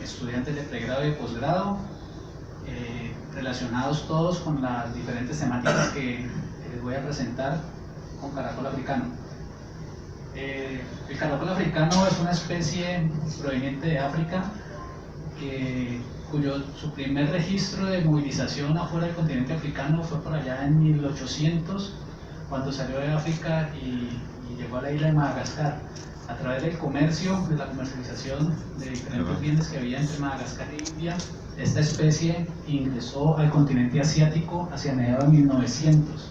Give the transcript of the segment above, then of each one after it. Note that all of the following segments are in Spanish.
estudiantes de pregrado y de posgrado, relacionados todos con las diferentes temáticas que les voy a presentar con caracol africano. El caracol africano es una especie proveniente de África su primer registro de movilización afuera del continente africano fue por allá en 1800, cuando salió de África y llegó a la isla de Madagascar. A través del comercio, de la comercialización de diferentes bienes que había entre Madagascar e India, esta especie ingresó al continente asiático hacia mediados de 1900.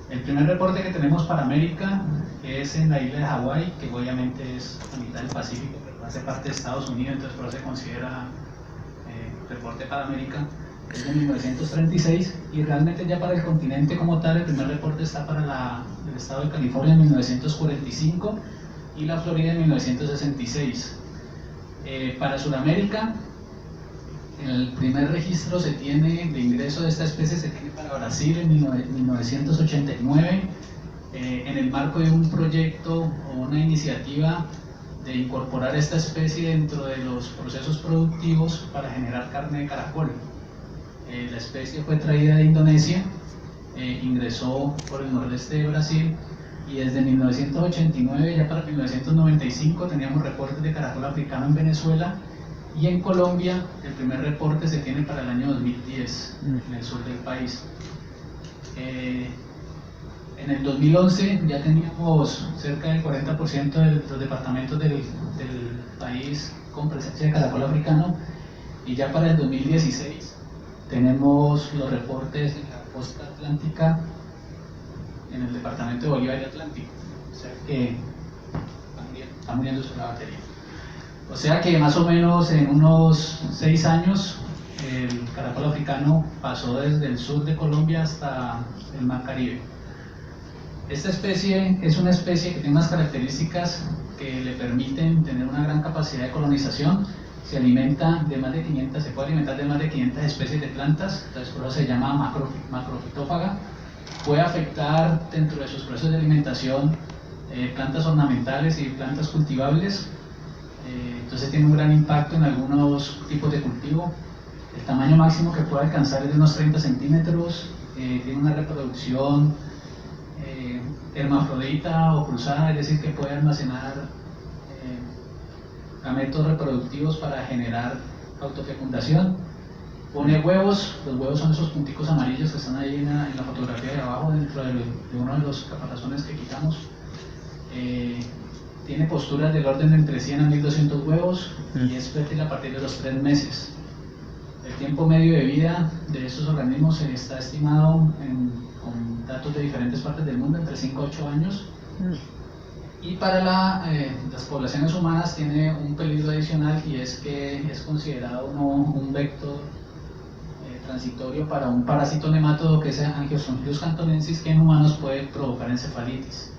El primer reporte que tenemos para América es en la isla de Hawái, que obviamente es la mitad del Pacífico, pero hace parte de Estados Unidos, entonces por eso se considera reporte para América, es de 1936, y realmente ya para el continente como tal, el primer reporte está para el estado de California en 1945 y la Florida en 1966. Para Sudamérica, el primer registro se tiene de ingreso de esta especie se tiene para Brasil en 1989, en el marco de un proyecto o una iniciativa de incorporar esta especie dentro de los procesos productivos para generar carne de caracol. La especie fue traída de Indonesia, ingresó por el nordeste de Brasil, y desde 1989 ya para 1995 teníamos reportes de caracol africano en Venezuela, y en Colombia el primer reporte se tiene para el año 2010 en el sur del país. En el 2011 ya teníamos cerca del 40% de los departamentos del país con presencia de caracol africano, y ya para el 2016 tenemos los reportes en la costa atlántica, en el departamento de Bolívar y Atlántico, o sea que está muriendo la batería. O sea que más o menos en unos 6 años el caracol africano pasó desde el sur de Colombia hasta el Mar Caribe. Esta especie es una especie que tiene unas características que le permiten tener una gran capacidad de colonización. Se alimenta de más de 500, se puede alimentar de más de 500 especies de plantas, entonces por eso se llama macrofitófaga. Puede afectar dentro de sus procesos de alimentación plantas ornamentales y plantas cultivables, entonces tiene un gran impacto en algunos tipos de cultivo. El tamaño máximo que puede alcanzar es de unos 30 centímetros, tiene una reproducción hermafrodita o cruzada, es decir, que puede almacenar gametos reproductivos para generar autofecundación. Pone huevos, los huevos son esos punticos amarillos que están ahí en la fotografía de abajo, dentro de uno de los caparazones que quitamos. Tiene posturas del orden de entre 100 a 1200 huevos y es fértil a partir de los 3 meses. El tiempo medio de vida de estos organismos está estimado con datos de diferentes partes del mundo entre 5 a 8 años. Y para las poblaciones humanas tiene un peligro adicional, y es que es considerado un vector transitorio para un parásito nemátodo que es Angiostronchus cantonensis, que en humanos puede provocar encefalitis.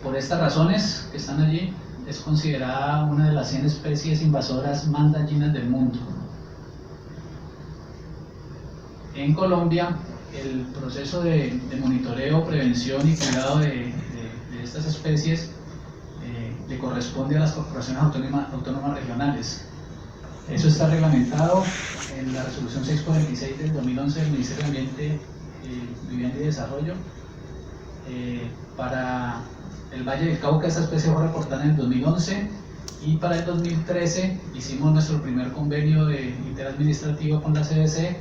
Por estas razones que están allí, es considerada una de las 100 especies invasoras más dañinas del mundo. En Colombia, el proceso de monitoreo, prevención y cuidado de estas especies le corresponde a las corporaciones autónomas regionales. Eso está reglamentado en la resolución 646 del 2011 del Ministerio de Ambiente, Vivienda y Desarrollo. Para el Valle del Cauca esta especie fue reportada en el 2011, y para el 2013 hicimos nuestro primer convenio interadministrativo con la CDC,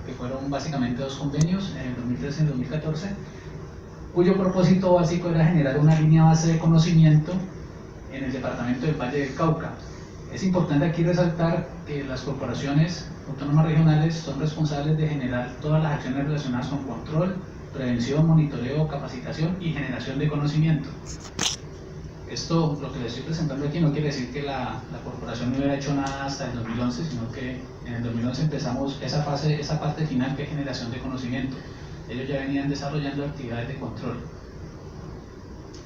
que fueron básicamente 2 convenios, en el 2013 y en el 2014, cuyo propósito básico era generar una línea base de conocimiento en el departamento del Valle del Cauca. Es importante aquí resaltar que las corporaciones autónomas regionales son responsables de generar todas las acciones relacionadas con control, prevención, monitoreo, capacitación y generación de conocimiento. Esto, lo que les estoy presentando aquí, no quiere decir que la corporación no hubiera hecho nada hasta el 2011, sino que en el 2011 empezamos esa parte final, que es generación de conocimiento. Ellos ya venían desarrollando actividades de control.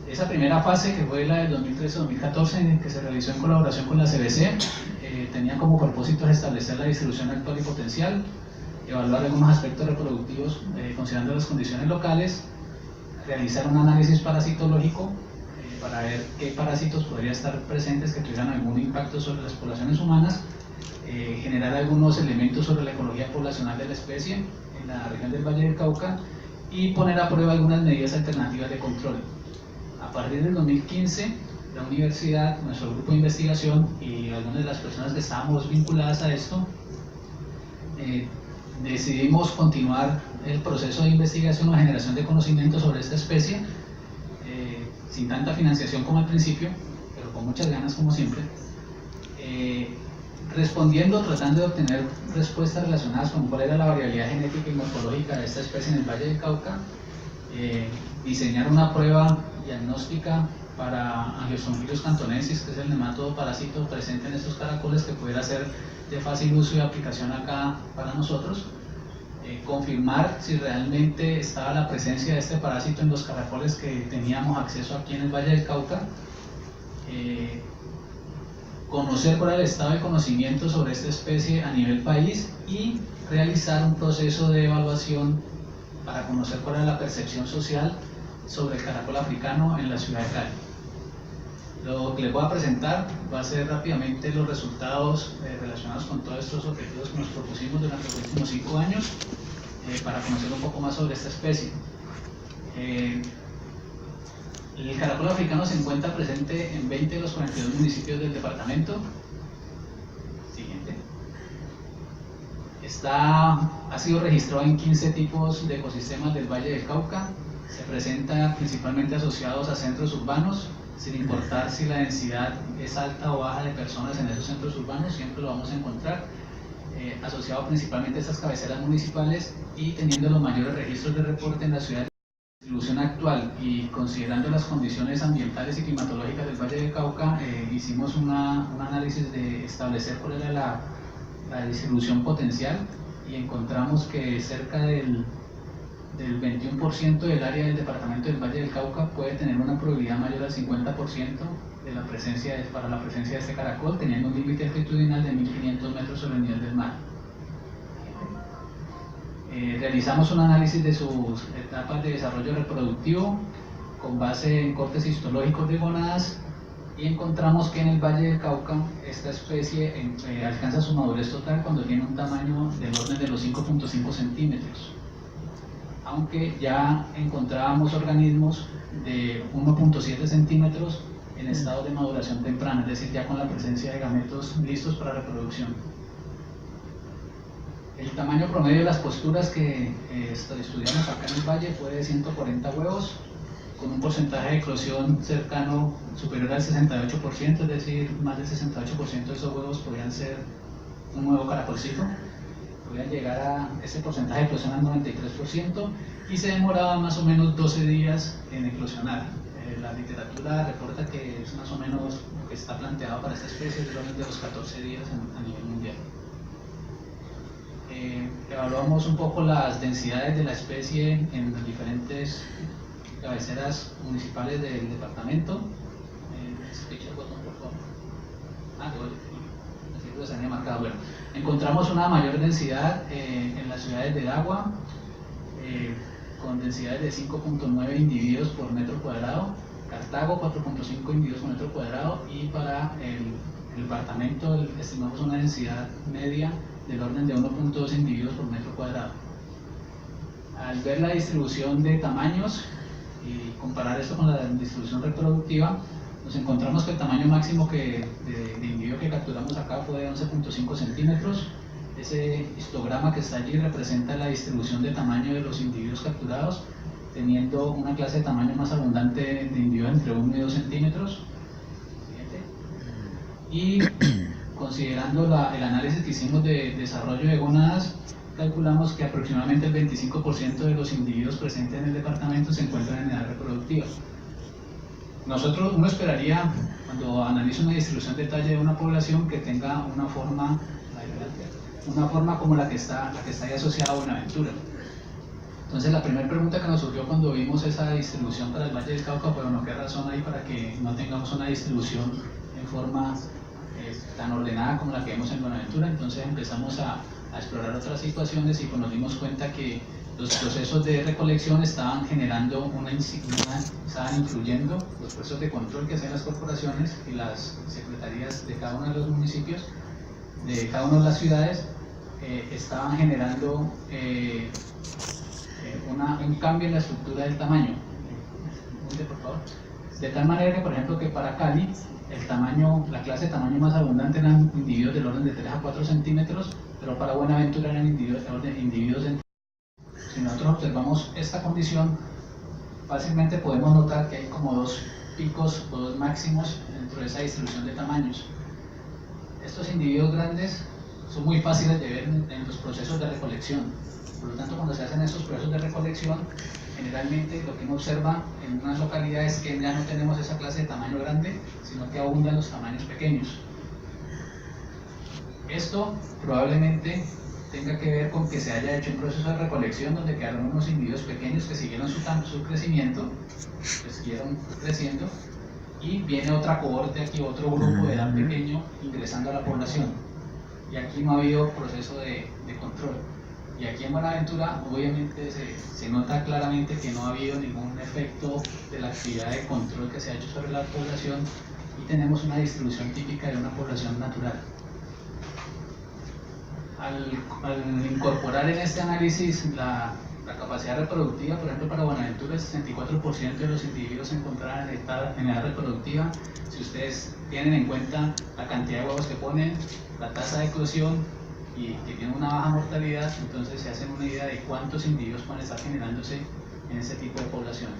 Esa primera fase, que fue la del 2013-2014, que se realizó en colaboración con la CBC, tenía como propósito establecer la distribución actual y potencial, evaluar algunos aspectos reproductivos considerando las condiciones locales, realizar un análisis parasitológico para ver qué parásitos podrían estar presentes que tuvieran algún impacto sobre las poblaciones humanas, generar algunos elementos sobre la ecología poblacional de la especie en la región del Valle del Cauca y poner a prueba algunas medidas alternativas de control. A partir del 2015, la universidad, nuestro grupo de investigación y algunas de las personas que estábamos vinculadas a esto, decidimos continuar el proceso de investigación o generación de conocimiento sobre esta especie, sin tanta financiación como al principio, pero con muchas ganas como siempre, tratando de obtener respuestas relacionadas con cuál era la variabilidad genética y morfológica de esta especie en el Valle del Cauca, diseñar una prueba diagnóstica para Angiostrophilus cantonensis, que es el nematodo parásito presente en estos caracoles que pudiera ser de fácil uso y aplicación acá para nosotros, confirmar si realmente estaba la presencia de este parásito en los caracoles que teníamos acceso aquí en el Valle del Cauca, conocer cuál era el estado de conocimiento sobre esta especie a nivel país y realizar un proceso de evaluación para conocer cuál era la percepción social sobre el caracol africano en la ciudad de Cali. Lo que les voy a presentar va a ser rápidamente los resultados relacionados con todos estos objetivos que nos propusimos durante los últimos 5 años para conocer un poco más sobre esta especie. El caracol africano se encuentra presente en 20 de los 42 municipios del departamento. Siguiente. Ha sido registrado en 15 tipos de ecosistemas del Valle del Cauca. Se presenta principalmente asociados a centros urbanos, sin importar si la densidad es alta o baja de personas en esos centros urbanos, siempre lo vamos a encontrar, asociado principalmente a estas cabeceras municipales y teniendo los mayores registros de reporte en la ciudad. La distribución actual y considerando las condiciones ambientales y climatológicas del Valle del Cauca, hicimos un análisis de establecer cuál era la distribución potencial y encontramos que cerca del 21% del área del departamento del Valle del Cauca puede tener una probabilidad mayor al 50% para la presencia de este caracol, teniendo un límite altitudinal de 1500 metros sobre el nivel del mar. Realizamos un análisis de sus etapas de desarrollo reproductivo con base en cortes histológicos de gónadas y encontramos que en el Valle del Cauca esta especie alcanza su madurez total cuando tiene un tamaño del orden de los 5.5 centímetros. Aunque ya encontrábamos organismos de 1.7 centímetros en estado de maduración temprana, es decir, ya con la presencia de gametos listos para reproducción. El tamaño promedio de las posturas que estudiamos acá en el valle fue de 140 huevos, con un porcentaje de eclosión cercano, superior al 68%, es decir, más del 68% de esos huevos podrían ser un nuevo caracolcito. Podían llegar a ese porcentaje de eclosión al 93% y se demoraba más o menos 12 días en eclosionar. La literatura reporta que es más o menos lo que está planteado para esta especie, es de los 14 días a nivel mundial. Evaluamos un poco las densidades de la especie en las diferentes cabeceras municipales del departamento. Bueno, encontramos una mayor densidad en las ciudades de Agua, con densidades de 5.9 individuos por metro cuadrado, Cartago 4.5 individuos por metro cuadrado y para el departamento estimamos una densidad media del orden de 1.2 individuos por metro cuadrado. Al ver la distribución de tamaños y comparar esto con la distribución reproductiva, nos encontramos que el tamaño máximo de individuo que capturamos acá fue de 11.5 centímetros. Ese histograma que está allí representa la distribución de tamaño de los individuos capturados, teniendo una clase de tamaño más abundante de individuos entre 1 y 2 centímetros. Y considerando el análisis que hicimos de desarrollo de gónadas, calculamos que aproximadamente el 25% de los individuos presentes en el departamento se encuentran en edad reproductiva. Uno esperaría, cuando analiza una distribución de talla de una población, que tenga una forma como la que está ahí asociada a Buenaventura. Entonces la primera pregunta que nos surgió cuando vimos esa distribución para el Valle del Cauca fue, bueno, ¿qué razón hay para que no tengamos una distribución en forma tan ordenada como la que vemos en Buenaventura? Entonces empezamos a explorar otras situaciones y nos dimos cuenta que los procesos de recolección estaban generando estaban influyendo los procesos de control que hacían las corporaciones y las secretarías de cada uno de los municipios, de cada una de las ciudades, estaban generando un cambio en la estructura del tamaño. Por favor. De tal manera que, por ejemplo, que para Cali, la clase de tamaño más abundante eran individuos del orden de 3 a 4 centímetros, pero para Buenaventura eran individuos de... Si nosotros observamos esta condición, fácilmente podemos notar que hay como dos picos o dos máximos dentro de esa distribución de tamaños. Estos individuos grandes son muy fáciles de ver en los procesos de recolección. Por lo tanto, cuando se hacen estos procesos de recolección, generalmente lo que uno observa en una localidad es que ya no tenemos esa clase de tamaño grande, sino que abundan los tamaños pequeños. Esto probablemente tenga que ver con que se haya hecho un proceso de recolección donde quedaron unos individuos pequeños que siguieron su crecimiento, que siguieron creciendo, y viene otra cohorte aquí, otro grupo de edad pequeño ingresando a la población. Y aquí no ha habido proceso de control. Y aquí en Buenaventura obviamente se nota claramente que no ha habido ningún efecto de la actividad de control que se ha hecho sobre la población y tenemos una distribución típica de una población natural. Al incorporar en este análisis la capacidad reproductiva, por ejemplo para Buenaventura el 64% de los individuos se encontraban en edad reproductiva. Si ustedes tienen en cuenta la cantidad de huevos que ponen, la tasa de eclosión y que tienen una baja mortalidad, entonces se hacen una idea de cuántos individuos pueden estar generándose en ese tipo de poblaciones.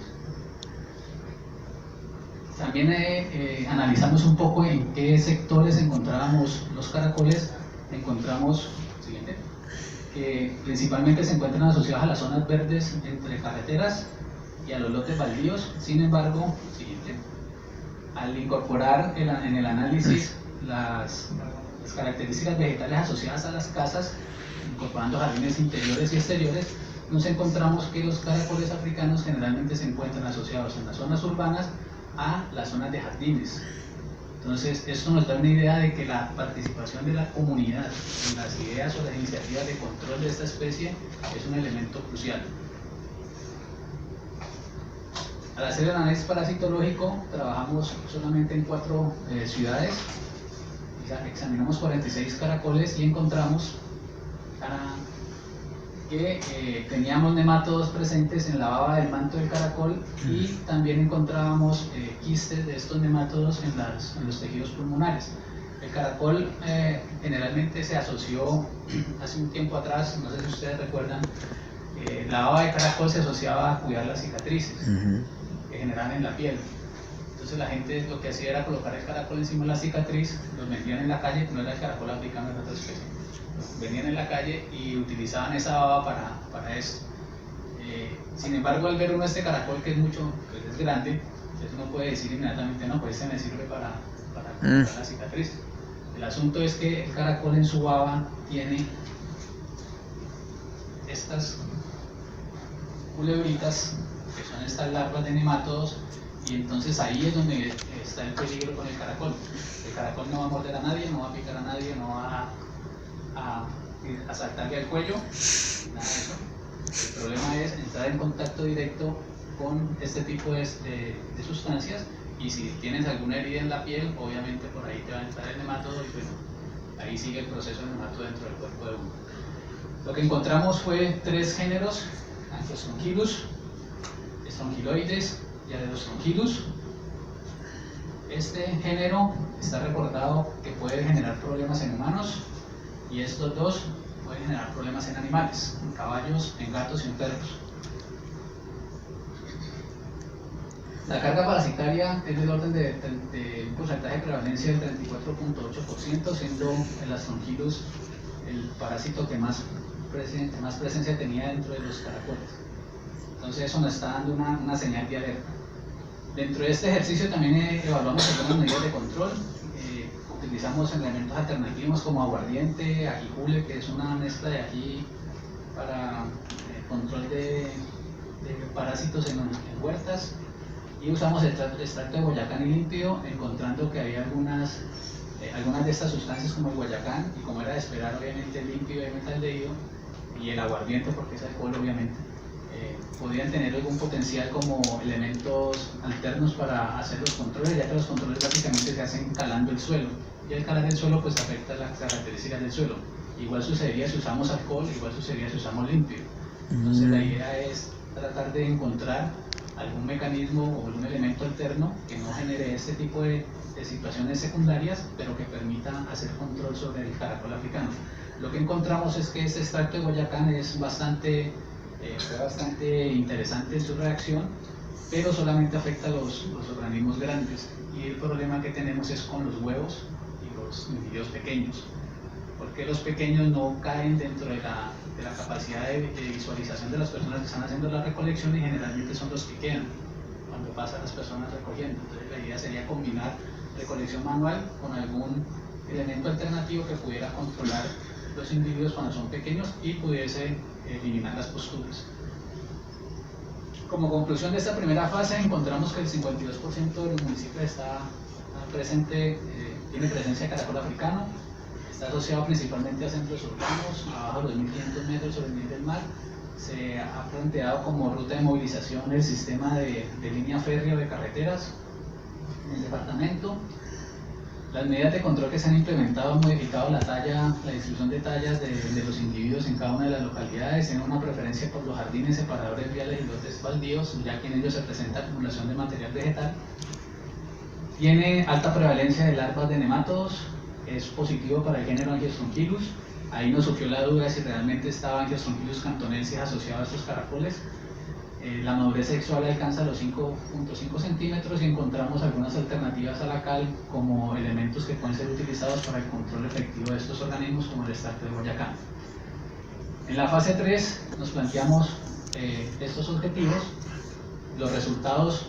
También analizamos un poco en qué sectores encontrábamos los caracoles. Encontramos que principalmente se encuentran asociados a las zonas verdes entre carreteras y a los lotes baldíos. Sin embargo, al incorporar en el análisis las características vegetales asociadas a las casas, incorporando jardines interiores y exteriores, nos encontramos que los caracoles africanos generalmente se encuentran asociados en las zonas urbanas a las zonas de jardines. Entonces, esto nos da una idea de que la participación de la comunidad en las ideas o las iniciativas de control de esta especie es un elemento crucial. Al hacer el análisis parasitológico, trabajamos solamente en 4 ciudades. Examinamos 46 caracoles y encontramos que teníamos nemátodos presentes en la baba del manto del caracol y también encontrábamos quistes de estos nemátodos en los tejidos pulmonares. El caracol generalmente se asoció hace un tiempo atrás, no sé si ustedes recuerdan, la baba de caracol se asociaba a cuidar las cicatrices que generan en la piel. Entonces la gente lo que hacía era colocar el caracol encima de la cicatriz, los vendían en la calle, no era el caracol africano, era otra especie. Venían en la calle y utilizaban esa baba para eso. Sin embargo, al ver uno este caracol que es grande, entonces uno puede decir inmediatamente, no, pues este me sirve para curar la cicatriz. El asunto es que el caracol en su baba tiene estas culebritas, que son estas larvas de nemátodos, y entonces ahí es donde está el peligro con el caracol. El caracol no va a morder a nadie, no va a picar a nadie, no va a saltarle al cuello, nada de eso. El problema es entrar en contacto directo con este tipo de sustancias, y si tienes alguna herida en la piel, obviamente por ahí te va a entrar el nematodo y bueno, ahí sigue el proceso de nematodo dentro del cuerpo de uno. Lo que encontramos fue 3 géneros: Anthostronchilus, Strongyloides y Adelostronchilus. Este género está reportado que puede generar problemas en humanos, y estos 2 pueden generar problemas en animales, en caballos, en gatos y en perros. La carga parasitaria es del orden de un porcentaje de prevalencia del 34.8%, siendo el Astronchilus el parásito que más presencia tenía dentro de los caracoles. Entonces eso nos está dando una señal de alerta. Dentro de este ejercicio también evaluamos algunas medidas de control. Utilizamos elementos alternativos como aguardiente, ajijule, que es una mezcla de ají para control de parásitos en huertas, y usamos extracto de guayacán y limpio, encontrando que había algunas de estas sustancias como el guayacán, y como era de esperar obviamente el limpio y el metaldehído, y el aguardiente, porque es alcohol obviamente, podrían tener algún potencial como elementos alternos para hacer los controles, ya que los controles básicamente se hacen calando el suelo, y al calar el suelo pues afecta las características del suelo. Igual sucedería si usamos alcohol, igual sucedería si usamos limpio. Entonces la idea es tratar de encontrar algún mecanismo o algún elemento alterno que no genere este tipo de situaciones secundarias, pero que permita hacer control sobre el caracol africano. Lo que encontramos es que este extracto de Boyacán es fue bastante interesante en su reacción, pero solamente afecta a los organismos grandes, y el problema que tenemos es con los huevos y los individuos pequeños, porque los pequeños no caen dentro de la capacidad de visualización de las personas que están haciendo la recolección, y generalmente son los que quedan cuando pasan las personas recogiendo. Entonces la idea sería combinar recolección manual con algún elemento alternativo que pudiera controlar los individuos cuando son pequeños y pudiese eliminar las posturas. Como conclusión de esta primera fase, encontramos que el 52% de los municipios tiene presencia de caracol africano. Está asociado principalmente a centros urbanos, abajo de los 1.500 metros sobre el nivel del mar. Se ha planteado como ruta de movilización el sistema de línea férrea o de carreteras en el departamento. Las medidas de control que se han implementado han modificado la distribución de tallas de los individuos en cada una de las localidades. Tienen una preferencia por los jardines, separadores viales y lotes baldíos, ya que en ellos se presenta acumulación de material vegetal. Tiene alta prevalencia de larvas de nematodos. Es positivo para el género Angiostronchilus. Ahí nos surgió la duda si realmente estaba Angiostronchilus cantonensis asociado a estos caracoles. La madurez sexual alcanza los 5.5 centímetros y encontramos algunas alternativas a la cal como elementos que pueden ser utilizados para el control efectivo de estos organismos, como el extracto de Boyacán. En la fase 3 nos planteamos estos objetivos. Los resultados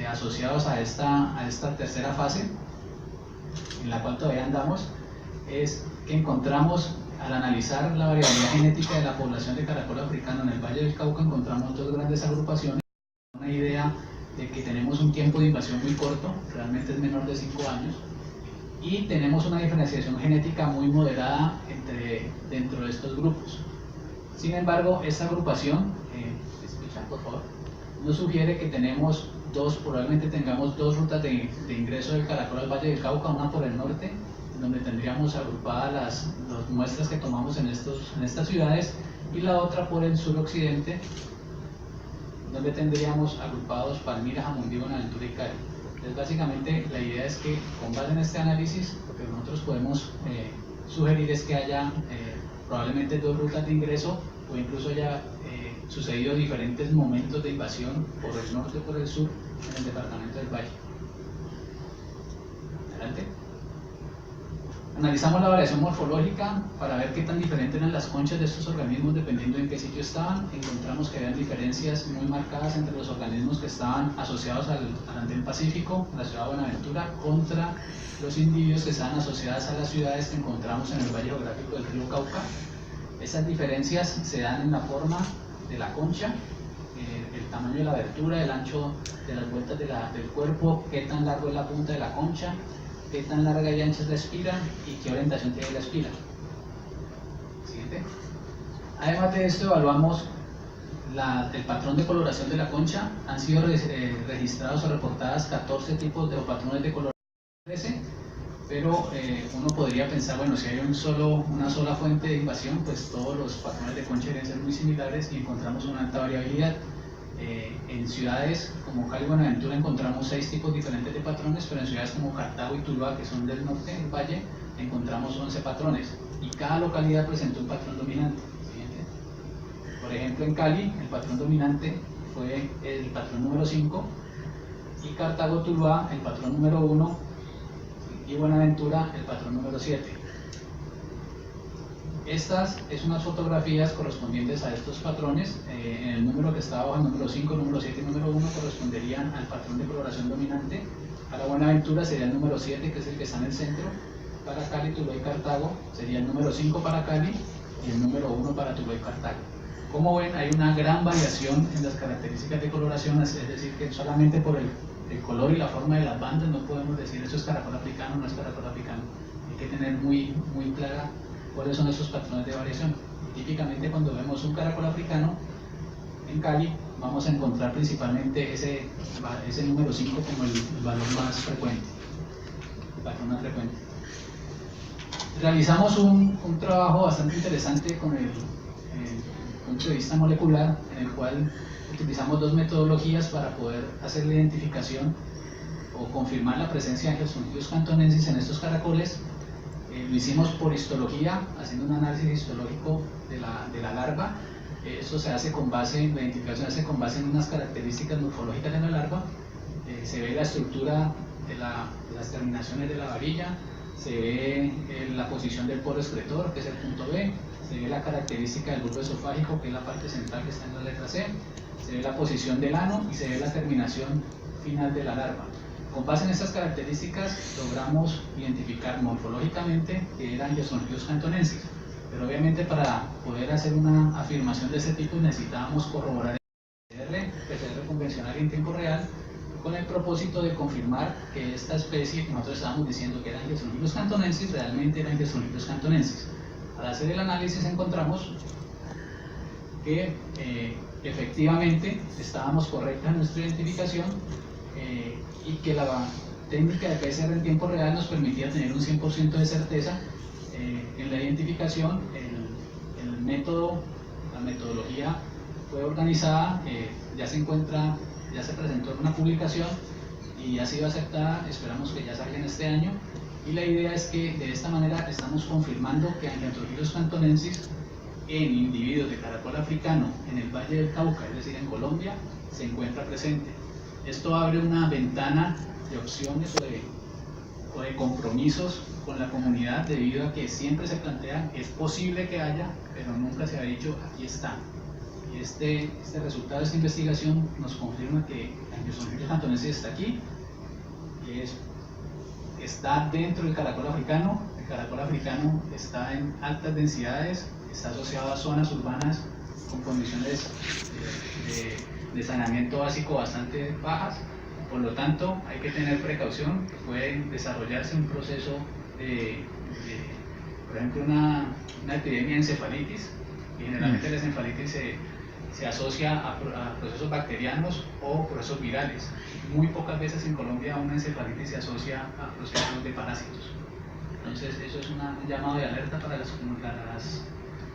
asociados a esta tercera fase, en la cual todavía andamos, es que encontramos, al analizar la variabilidad genética de la población de caracol africano en el Valle del Cauca, encontramos dos grandes agrupaciones. Una idea de que tenemos un tiempo de invasión muy corto, realmente es menor de 5 años, y tenemos una diferenciación genética muy moderada dentro de estos grupos. Sin embargo, esta agrupación, escuchan por favor, nos sugiere que probablemente tengamos dos rutas de ingreso del caracol al Valle del Cauca, una por el norte, donde tendríamos agrupadas las muestras que tomamos en estas ciudades, y la otra por el suroccidente, donde tendríamos agrupados Palmira, Jamundí, Buenaventura y Cali. Entonces básicamente la idea es que, con base en este análisis, lo que nosotros podemos sugerir es que haya probablemente dos rutas de ingreso, o incluso haya sucedido diferentes momentos de invasión por el norte o por el sur en el departamento del Valle. Adelante. Analizamos la variación morfológica para ver qué tan diferentes eran las conchas de estos organismos dependiendo en qué sitio estaban. Encontramos que habían diferencias muy marcadas entre los organismos que estaban asociados al andén Pacífico, la ciudad de Buenaventura, contra los individuos que estaban asociados a las ciudades que encontramos en el valle geográfico del río Cauca. Esas diferencias se dan en la forma de la concha, el tamaño de la abertura, el ancho de las vueltas del cuerpo, qué tan largo es la punta de la concha, qué tan larga y ancha es la espira y qué orientación tiene la espira. Siguiente. Además de esto, evaluamos el patrón de coloración de la concha. Han sido registrados o reportadas 14 tipos de patrones de coloración, pero uno podría pensar, bueno, si hay una sola fuente de invasión, pues todos los patrones de concha deben ser muy similares, y encontramos una alta variabilidad. En ciudades como Cali y Buenaventura encontramos 6 tipos diferentes de patrones, pero en ciudades como Cartago y Tuluá, que son del norte del valle, encontramos 11 patrones, y cada localidad presentó un patrón dominante. Siguiente. Por ejemplo, en Cali el patrón dominante fue el patrón número 5, y Cartago-Tuluá el patrón número 1, y Buenaventura el patrón número 7. Estas es unas fotografías correspondientes a estos patrones. En el número que está abajo, el número 5, número 7 y número 1 corresponderían al patrón de coloración dominante. Para Buenaventura sería el número 7, que es el que está en el centro. Para Cali, Tuluá y Cartago sería el número 5 para Cali y el número 1 para Tuluá y Cartago. Como ven, hay una gran variación en las características de coloración, es decir, que solamente por el color y la forma de las bandas no podemos decir eso es caracol africano o no es caracol africano. Hay que tener muy clara cuáles son esos patrones de variación. Típicamente cuando vemos un caracol africano en Cali, vamos a encontrar principalmente ese número 5 como el valor más frecuente, el patrón más frecuente. Realizamos un trabajo bastante interesante con el punto de vista molecular, en el cual utilizamos dos metodologías para poder hacer la identificación o confirmar la presencia de Geostrongylus cantonensis en estos caracoles. Lo hicimos por histología, haciendo un análisis histológico de la larva. Eso se hace con base, la identificación se hace con base en unas características morfológicas de la larva. Se ve la estructura de las terminaciones de la varilla, se ve la posición del poro excretor, que es el punto B, se ve la característica del bulbo esofágico, que es la parte central que está en la letra C, se ve la posición del ano y se ve la terminación final de la larva. Con base en estas características logramos identificar morfológicamente que eran Geostrongylus cantonensis, pero obviamente para poder hacer una afirmación de ese tipo necesitábamos corroborar el PCR convencional en tiempo real, con el propósito de confirmar que esta especie que nosotros estábamos diciendo que eran Geostrongylus cantonensis realmente eran Geostrongylus cantonensis. Al hacer el análisis encontramos que efectivamente estábamos correctos en nuestra identificación y que la técnica de PCR en tiempo real nos permitía tener un 100% de certeza en la identificación. El método, la metodología fue organizada, ya se presentó en una publicación y ha sido aceptada, esperamos que ya salga en este año, y la idea es que de esta manera estamos confirmando que Geostrongylus cantonensis en individuos de caracol africano en el Valle del Cauca, es decir, en Colombia, se encuentra presente. Esto abre una ventana de opciones o de compromisos con la comunidad, debido a que siempre se plantea que es posible que haya, pero nunca se ha dicho aquí está. Y este resultado de esta investigación nos confirma que Geostrongylus cantonensis está aquí, está dentro del caracol africano. El caracol africano está en altas densidades, está asociado a zonas urbanas con condiciones de saneamiento básico bastante bajas. Por lo tanto, hay que tener precaución. Puede desarrollarse un proceso por ejemplo, una epidemia de encefalitis, y generalmente la encefalitis se asocia a procesos bacterianos o procesos virales. Muy pocas veces en Colombia una encefalitis se asocia a procesos de parásitos. Entonces, eso es un llamado de alerta para las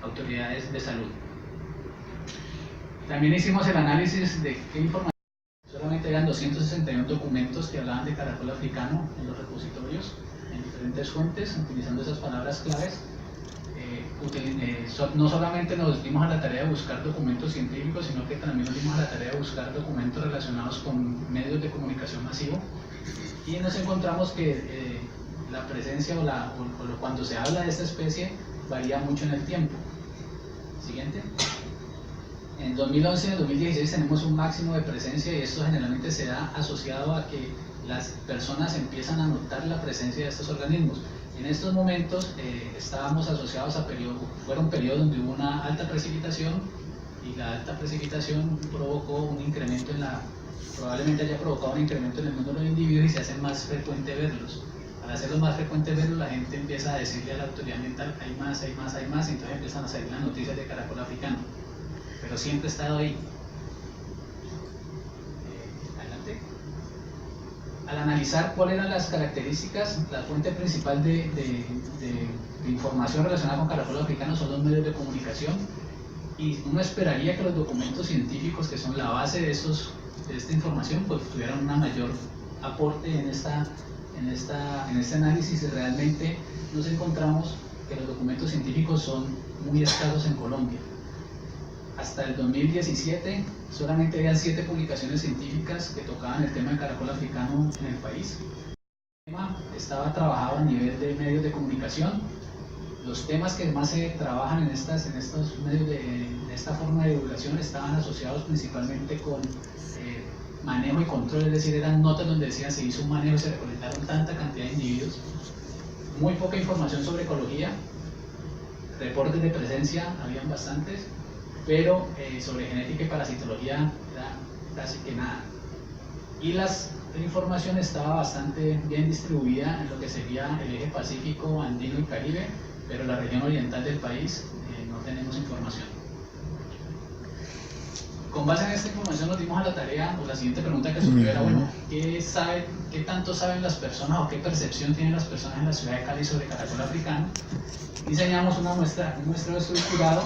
autoridades de salud. También hicimos el análisis de qué información. Solamente eran 261 documentos que hablaban de caracol africano en los repositorios, en diferentes fuentes, utilizando esas palabras claves. No solamente nos dimos a la tarea de buscar documentos científicos, sino que también nos dimos a la tarea de buscar documentos relacionados con medios de comunicación masivo, y nos encontramos que la presencia cuando se habla de esta especie varía mucho en el tiempo. Siguiente. En 2011 y en 2016 tenemos un máximo de presencia, y esto generalmente se da asociado a que las personas empiezan a notar la presencia de estos organismos. En estos momentos estábamos asociados a fueron periodos donde hubo una alta precipitación, y la alta precipitación provocó un incremento probablemente haya provocado un incremento en el número de individuos, y se hace más frecuente verlos. Al hacerlo más frecuente verlos, la gente empieza a decirle a la autoridad ambiental: hay más, hay más, hay más, y entonces empiezan a salir las noticias de caracol africano. Pero siempre ha estado ahí. Adelante. Al analizar cuáles eran las características, la fuente principal de información relacionada con caracol africano son los medios de comunicación, y uno esperaría que los documentos científicos, que son la base de esta información, pues tuvieran un mayor aporte en este análisis, y realmente nos encontramos que los documentos científicos son muy escasos en Colombia. Hasta el 2017 solamente habían 7 publicaciones científicas que tocaban el tema del caracol africano en el país. El tema estaba trabajado a nivel de medios de comunicación. Los temas que más se trabajan en estos medios de esta forma de divulgación estaban asociados principalmente con manejo y control, es decir, eran notas donde decían se hizo un manejo, se recolectaron tanta cantidad de individuos. Muy poca información sobre ecología, reportes de presencia habían bastantes, pero sobre genética y parasitología era casi que nada. Y la información estaba bastante bien distribuida en lo que sería el eje Pacífico, Andino y Caribe, pero la región oriental del país, tenemos información. Con base en esta información nos dimos a la tarea, o la siguiente pregunta que surgió era, bueno, ¿qué tanto saben las personas o qué percepción tienen las personas en la ciudad de Cali sobre caracol africano? Diseñamos un muestreo estructurado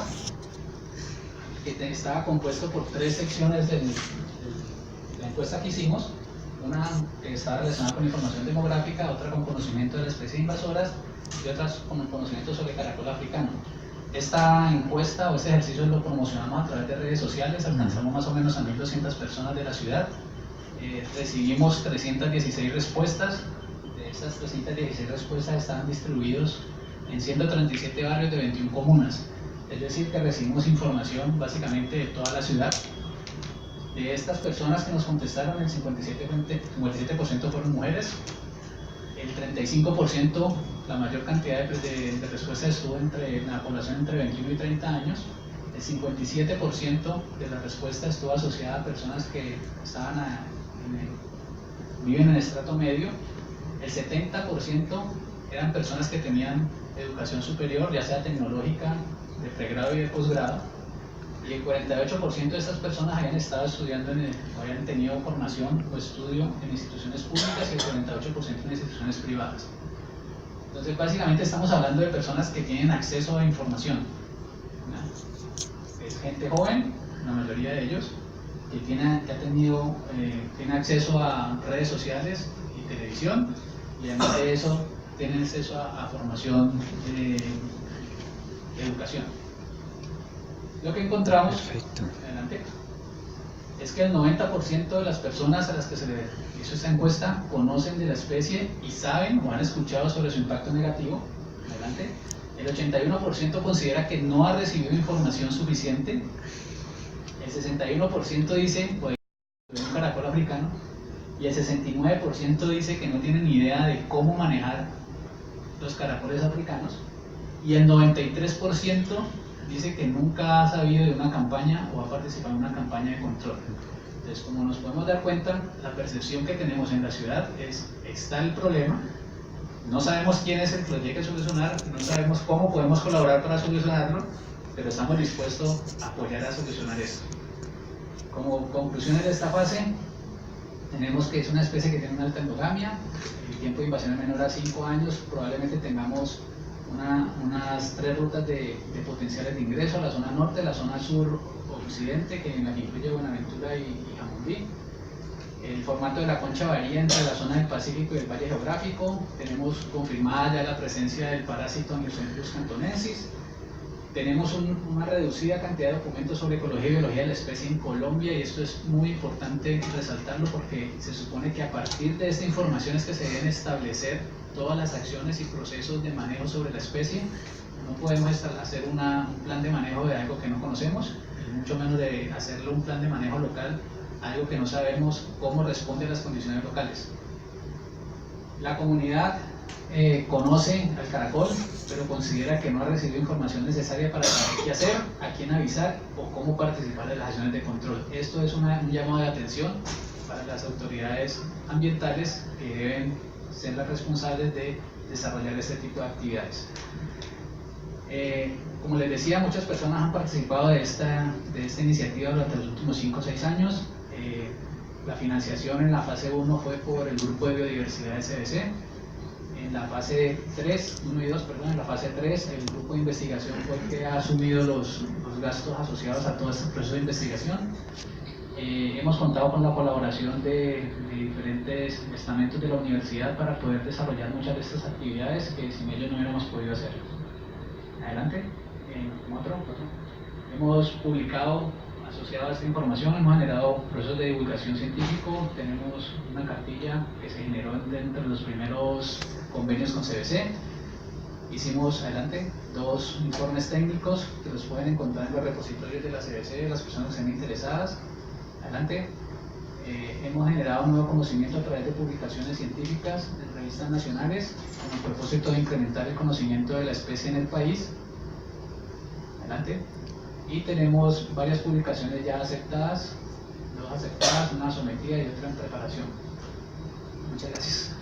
que estaba compuesto por 3 secciones de la encuesta que hicimos. Una que estaba relacionada con información demográfica, otra con conocimiento de las especies invasoras y otras con conocimiento sobre caracol africano. Esta encuesta o este ejercicio lo promocionamos a través de redes sociales, alcanzamos más o menos a 1.200 personas de la ciudad, recibimos 316 respuestas. De esas 316 respuestas estaban distribuidos en 137 barrios de 21 comunas, es decir, que recibimos información básicamente de toda la ciudad. De estas personas que nos contestaron, el 57% fueron mujeres, el 35%, la mayor cantidad de respuestas estuvo entre la población entre 21 y 30 años, el 57% de la respuesta estuvo asociada a personas que viven en el estrato medio, el 70% eran personas que tenían educación superior, ya sea tecnológica, de pregrado y de posgrado, y el 48% de estas personas habían estado estudiando o habían tenido formación o estudio en instituciones públicas y el 48% en instituciones privadas. Entonces, básicamente estamos hablando de personas que tienen acceso a información, ¿no? Es gente joven, la mayoría de ellos, que tiene acceso a redes sociales y televisión, y además de eso tienen acceso a formación de educación. Lo que encontramos adelante, es que el 90% de las personas a las que se le hizo esta encuesta conocen de la especie y saben o han escuchado sobre su impacto negativo. Adelante. El 81% considera que no ha recibido información suficiente. El 61% dice, pues, un caracol africano. Y el 69% dice que no tiene ni idea de cómo manejar los caracoles africanos. Y el 93% dice que nunca ha sabido de una campaña o ha participado en una campaña de control. Entonces, como nos podemos dar cuenta, la percepción que tenemos en la ciudad es, está el problema, no sabemos quién es el que lo tiene que solucionar, no sabemos cómo podemos colaborar para solucionarlo, pero estamos dispuestos a apoyar a solucionar esto. Como conclusiones de esta fase, tenemos que es una especie que tiene una alta endogamia, el tiempo de invasión es menor a 5 años, probablemente tengamos unas 3 rutas de potenciales de ingreso: la zona norte, la zona sur occidente, que en la que incluye Buenaventura y Jamundí. El formato de la concha varía entre la zona del Pacífico y el Valle Geográfico. Tenemos confirmada ya la presencia del parásito Neocentrus cantonensis. Tenemos una reducida cantidad de documentos sobre ecología y biología de la especie en Colombia, y esto es muy importante resaltarlo porque se supone que a partir de esta información es que se deben establecer todas las acciones y procesos de manejo sobre la especie. No podemos hacer un plan de manejo de algo que no conocemos, y mucho menos de hacerlo un plan de manejo local, algo que no sabemos cómo responde a las condiciones locales. La comunidad conoce al caracol, pero considera que no ha recibido información necesaria para saber qué hacer, a quién avisar o cómo participar en las acciones de control. Esto es un llamado de atención para las autoridades ambientales, que deben ser las responsables de desarrollar este tipo de actividades. Como les decía, muchas personas han participado de esta iniciativa durante los últimos 5 o 6 años. La financiación en la fase 1 fue por el Grupo de Biodiversidad de CBC. En la fase 3, en la fase 3, el grupo de investigación fue el que ha asumido los gastos asociados a todo este proceso de investigación. Hemos contado con la colaboración de diferentes estamentos de la universidad para poder desarrollar muchas de estas actividades que sin ellos no hubiéramos podido hacer. Adelante. Otro. Hemos publicado, asociado a esta información, hemos generado procesos de divulgación científico. Tenemos una cartilla que se generó dentro de los primeros convenios con CBC. Hicimos, adelante, 2 informes técnicos que los pueden encontrar en los repositorios de la CBC, de las personas que estén interesadas. Adelante. Hemos generado un nuevo conocimiento a través de publicaciones científicas en revistas nacionales con el propósito de incrementar el conocimiento de la especie en el país. Adelante. Y tenemos varias publicaciones ya aceptadas, 2 aceptadas, una sometida y otra en preparación. Muchas gracias.